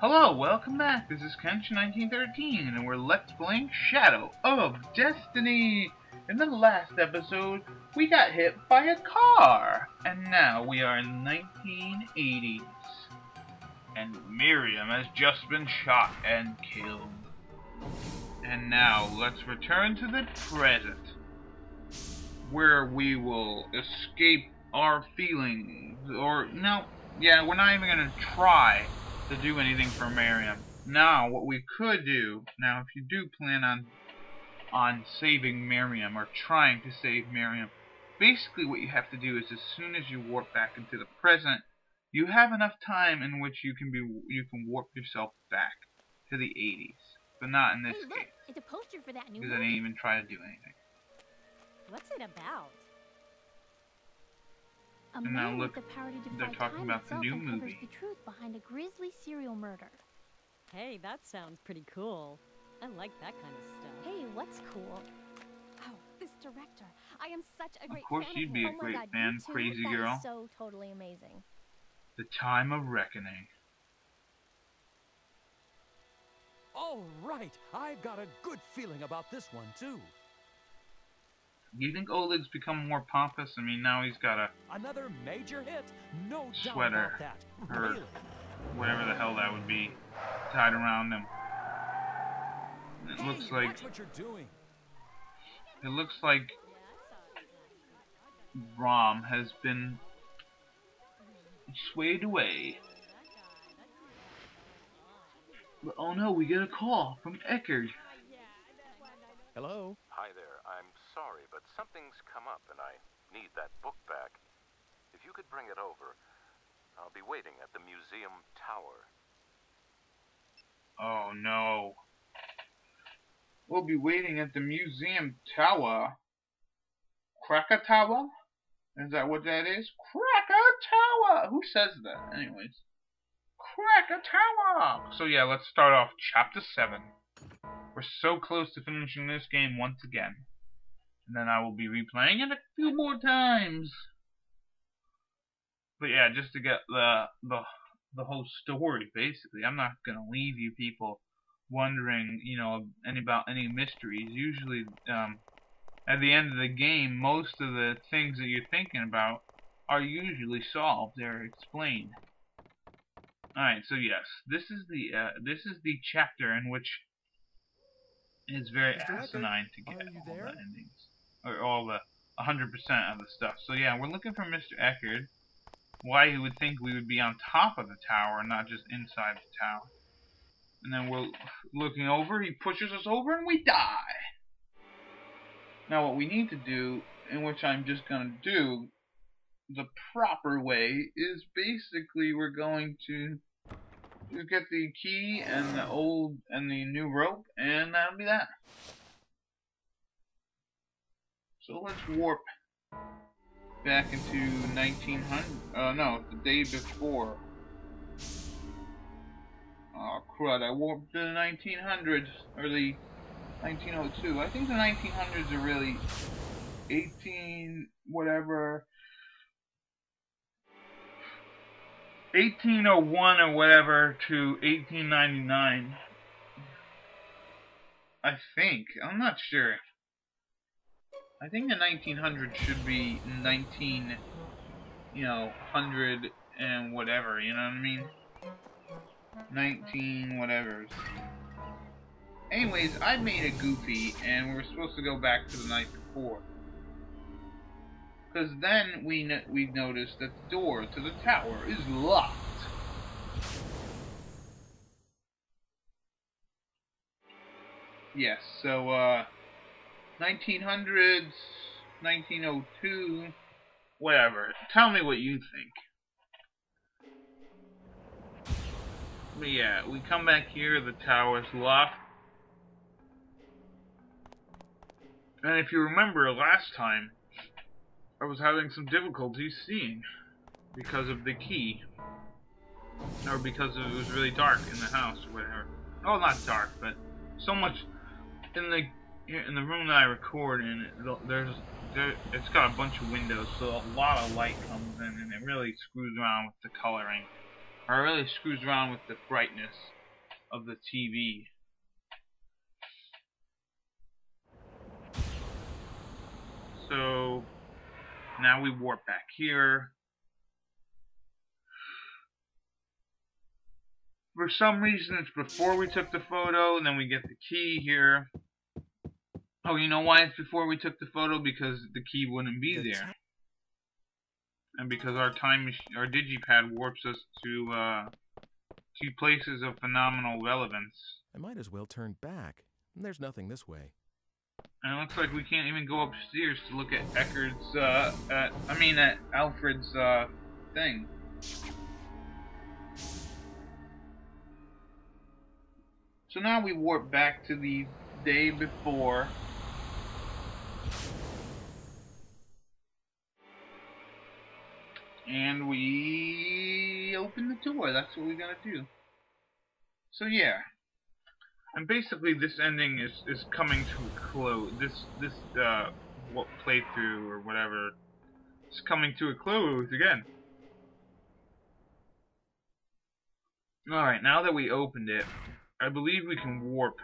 Hello, welcome back. This is Kench1913, and we're Let's Playing Shadow of Destiny. In the last episode, we got hit by a car, and now we are in the 1980s. And Miriam has just been shot and killed. And now, let's return to the present, where we will escape our feelings, or, no, yeah, we're not even gonna try to do anything for Miriam. Now, what we could do, now if you do plan on saving Miriam, or trying to save Miriam, basically what you have to do is as soon as you warp back into the present, you have enough time in which you can warp yourself back to the 80s. But not in this Hey, look, case. it's a poster for that new Because I movie. didn't even try to do anything. What's it about? A And now man look, with the power to defy they're talking time about the itself new uncovers movie. the truth behind a grisly serial murder. Hey, that sounds pretty cool. I like that kind of stuff. Hey, what's cool? Oh, this director. I am such a great Of course fan you'd of be him. a Oh my great God, fan, you too? crazy That girl. is so totally amazing. The Time of Reckoning. All right, I've got a good feeling about this one, too. Do you think Oleg's become more pompous? I mean, now he's got a Another major hit? No doubt Sweater, about that. or Really? whatever the hell that would be, tied around him. It Hey, looks like watch what you're doing. Rom has been swayed away. But, oh no, we get a call from Eckart. Hello? Hi there. I'm sorry, but something's come up and I need that book back. If you could bring it over, I'll be waiting at the museum tower. Oh no. We'll be waiting at the museum tower. Krakatoa? Is that what that is? Krakatoa! Who says that? Anyways. Krakatoa! So yeah, let's start off chapter 7. We're so close to finishing this game once again. And then I will be replaying it a few more times. But yeah, just to get the whole story, basically. I'm not gonna leave you people wondering, you know, about any mysteries. Usually, at the end of the game, most of the things that you're thinking about are usually solved. They're explained. Alright, so yes, this is the chapter in which it's very Mr. asinine Eckart, to get are you all there? the endings. Or all the 100% of the stuff. So yeah, we're looking for Mr. Eckart. Why he would think we would be on top of the tower and not just inside the tower. And then we're looking over, he pushes us over and we die. Now what we need to do, in which I'm just gonna do the proper way, is basically we're going to get the key and the old and the new rope, and that'll be that. So let's warp back into 1900. No, the day before. Oh crud! I warped to the 1900s or the 1902. I think the 1900s are really 18 whatever. 1801 or whatever to 1899. I think. I'm not sure. I think the 1900s should be 19, you know, 100 and whatever, you know what I mean? 19 whatever's. Anyways, I made a goofy and we're supposed to go back to the night before. Because then we noticed that the door to the tower is locked. Yes, so 1900s, 1902, whatever. Tell me what you think. But yeah, we come back here, the tower's locked. And if you remember last time, I was having some difficulties seeing because of the key. Or because it was really dark in the house or whatever. Oh, not dark, but so much in the room that I record in. It's got a bunch of windows, so a lot of light comes in, and it really screws around with the coloring. Or it really screws around with the brightness of the TV. So now we warp back here. For some reason, it's before we took the photo, and then we get the key here. Oh, you know why it's before we took the photo? Because the key wouldn't be there. And because our our digipad warps us to places of phenomenal relevance. I might as well turn back. There's nothing this way. And it looks like we can't even go upstairs to look at Eckart's, at Alfred's, thing. So now we warp back to the day before. And we open the door. That's what we're gonna do. So yeah. And basically this ending is coming to a close. This what playthrough or whatever is coming to a close again. Alright, now that we opened it, I believe we can warp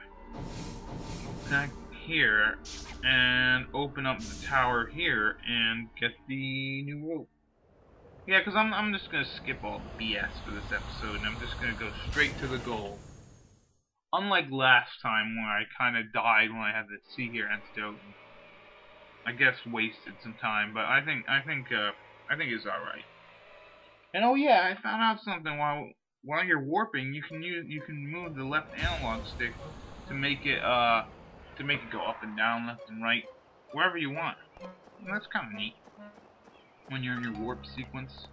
back here and open up the tower here and get the new rope. Yeah, because I'm just going to skip all the BS for this episode and I'm just going to go straight to the goal. Unlike last time when I kind of died when I had the sea here antidote. I guess wasted some time, but I think it's alright. And oh yeah, I found out something while you're warping, you can move the left analog stick to make it go up and down, left and right, wherever you want. And that's kind of neat when you're in your warp sequence.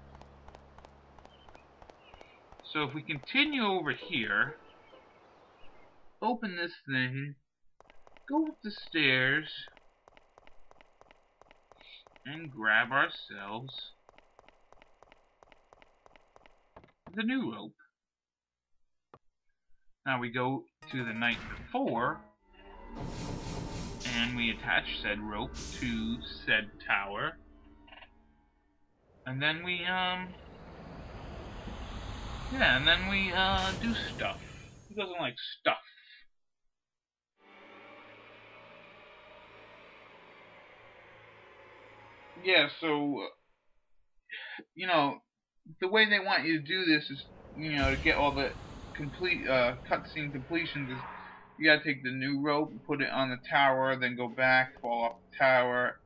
So if we continue over here, open this thing, go up the stairs, and grab ourselves the new rope. Now we go to the night before, and we attach said rope to said tower. And then we, do stuff. Who doesn't like stuff? Yeah, so, the way they want you to do this is, to get all the complete, cutscene completions is, you gotta take the new rope, put it on the tower, then go back, fall off the tower,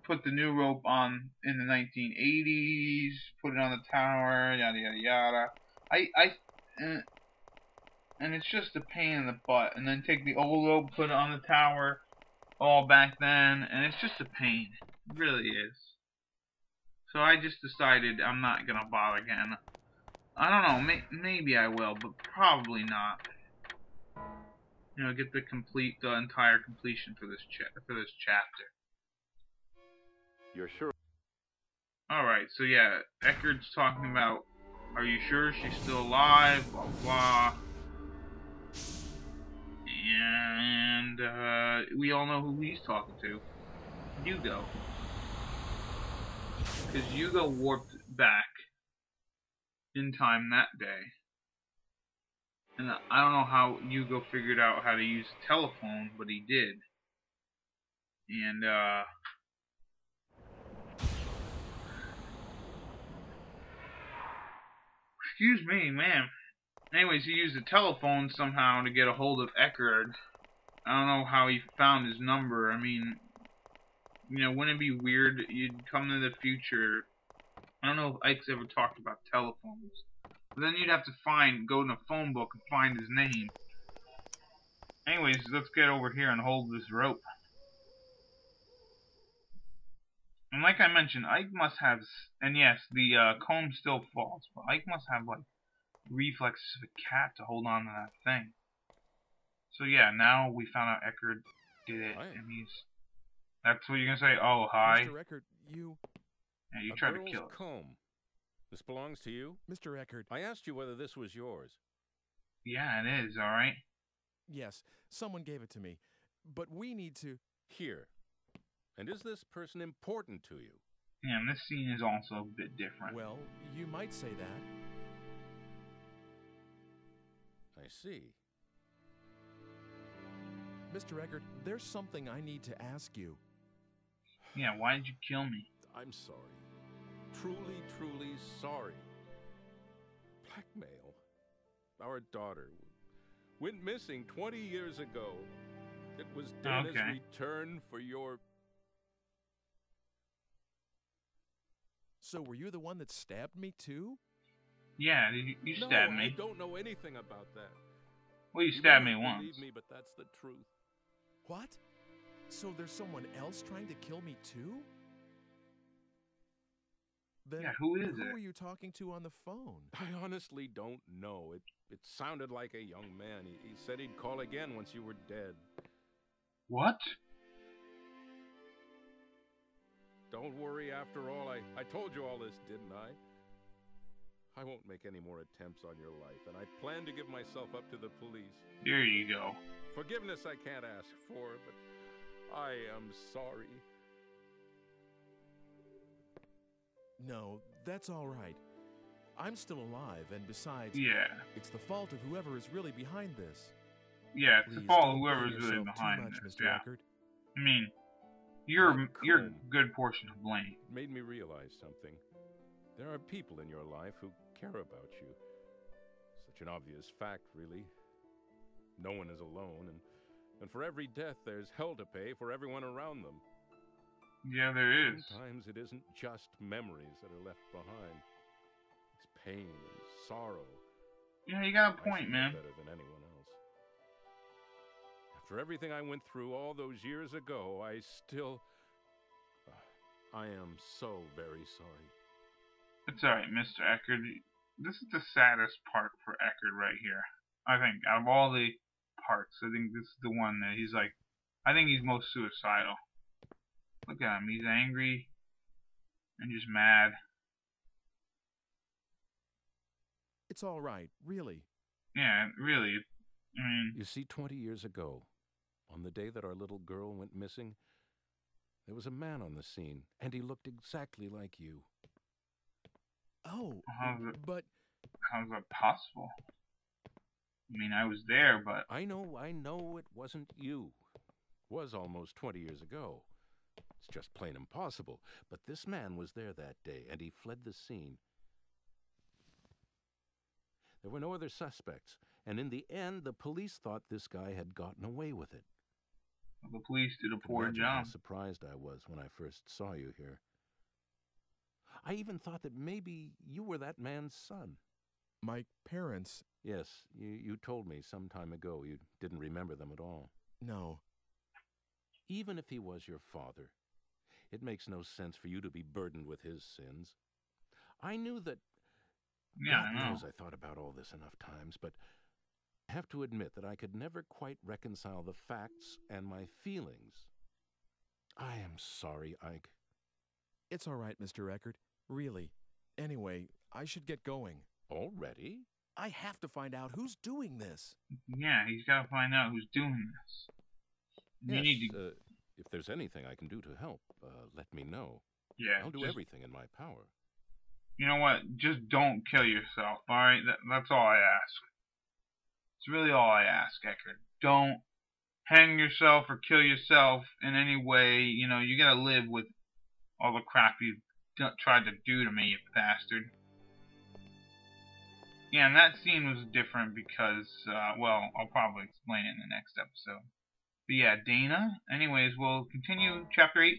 put the new rope on in the 1980s, put it on the tower, yada yada yada. And it's just a pain in the butt. And then take the old rope, put it on the tower, all back then, and it's just a pain. It really is. So I just decided I'm not gonna bother again. I don't know, maybe I will, but probably not. Get the entire completion for this chapter. You're sure? Alright, so yeah, Eckart's talking about, are you sure she's still alive, blah blah. And we all know who he's talking to. Hugo. Because Hugo warped back in time that day. And I don't know how Hugo figured out how to use a telephone, but he did. And, excuse me, man. Anyways, he used a telephone somehow to get a hold of Eckart. I don't know how he found his number. I mean, wouldn't it be weird? You'd come to the future. I don't know if Ike's ever talked about telephones. But then you'd have to go in a phone book and find his name. Anyways, let's get over here and hold this rope. And like I mentioned, Ike must have, and yes, the comb still falls, but Ike must have, like, reflexes of a cat to hold on to that thing. So yeah, now we found out Eckart did it, and that's what you're gonna say? Oh, hi. Mr. Eckart, Yeah, you tried to kill us. Comb. This belongs to you? Mr. Eckart. I asked you whether this was yours. Yeah, it is, alright? Yes, someone gave it to me. But we need to... Here. And is this person important to you? Yeah, and this scene is also a bit different. Well, you might say that. I see. Mr. Eckart, there's something I need to ask you. Yeah, why did you kill me? I'm sorry. Truly, truly sorry. Blackmail. Our daughter went missing 20 years ago. It was done as return for your... So were you the one that stabbed me too? Yeah, you stabbed me. I don't know anything about that. Well, you stabbed me won't once. Believe me, but that's the truth. What? So there's someone else trying to kill me too? Then Yeah, who is who it? were you talking to on the phone? I honestly don't know. It sounded like a young man. He said he'd call again once you were dead. What? Don't worry, after all, I told you all this, didn't I? I won't make any more attempts on your life, and I plan to give myself up to the police. There you go. Forgiveness I can't ask for, but I am sorry. No, that's all right. I'm still alive, and besides, Yeah. it's the fault of whoever is really behind this. Yeah, it's the Please fault of don't whoever's blame really yourself behind too much, this. Mr. Yeah. Eckart. I mean, you're a Come. good portion of blame. It made me realize something. There are people in your life who care about you. Such an obvious fact, really. No one is alone, and for every death, there's hell to pay for everyone around them. Yeah, there is. Sometimes it isn't just memories that are left behind. It's pain and sorrow. Yeah, you got a I point, should know man. better than anyone else. After everything I went through all those years ago, I still... I am so very sorry. It's alright, Mr. Eckert. This is the saddest part for Eckert right here. I think, out of all the parts, I think this is the one that he's like, I think he's most suicidal. Look at him, he's angry and just mad. It's all right, really. Yeah, really. I mean, You see, 20 years ago, on the day that our little girl went missing, there was a man on the scene, and he looked exactly like you. Oh, How's it- but how's that possible? I mean, I was there, but I know it wasn't you. It was almost 20 years ago. It's just plain impossible. But this man was there that day, and he fled the scene. There were no other suspects, and in the end, the police thought this guy had gotten away with it. the police did a Can poor imagine how job. surprised I was when I first saw you here. I even thought that maybe you were that man's son. my parents... Yes, you told me some time ago you didn't remember them at all. No. Even if he was your father, it makes no sense for you to be burdened with his sins. I knew that... Yeah, God I know. knows I thought about all this enough times, but I have to admit that I could never quite reconcile the facts and my feelings. I am sorry, Ike. It's all right, Mr. Eckart. Really. Anyway, I should get going. Already? I have to find out who's doing this. Yeah, he's got to find out who's doing this. You Yes, need to. if there's anything I can do to help, let me know. Yeah, I'll do just, everything in my power. you know what? Just don't kill yourself, alright? That's all I ask. It's really all I ask, Eckert. Don't hang yourself or kill yourself in any way. You know, you gotta live with all the crap you tried to do to me, you bastard. Yeah, and that scene was different because, well, I'll probably explain it in the next episode. But yeah, Dana. Anyways, we'll continue chapter 8.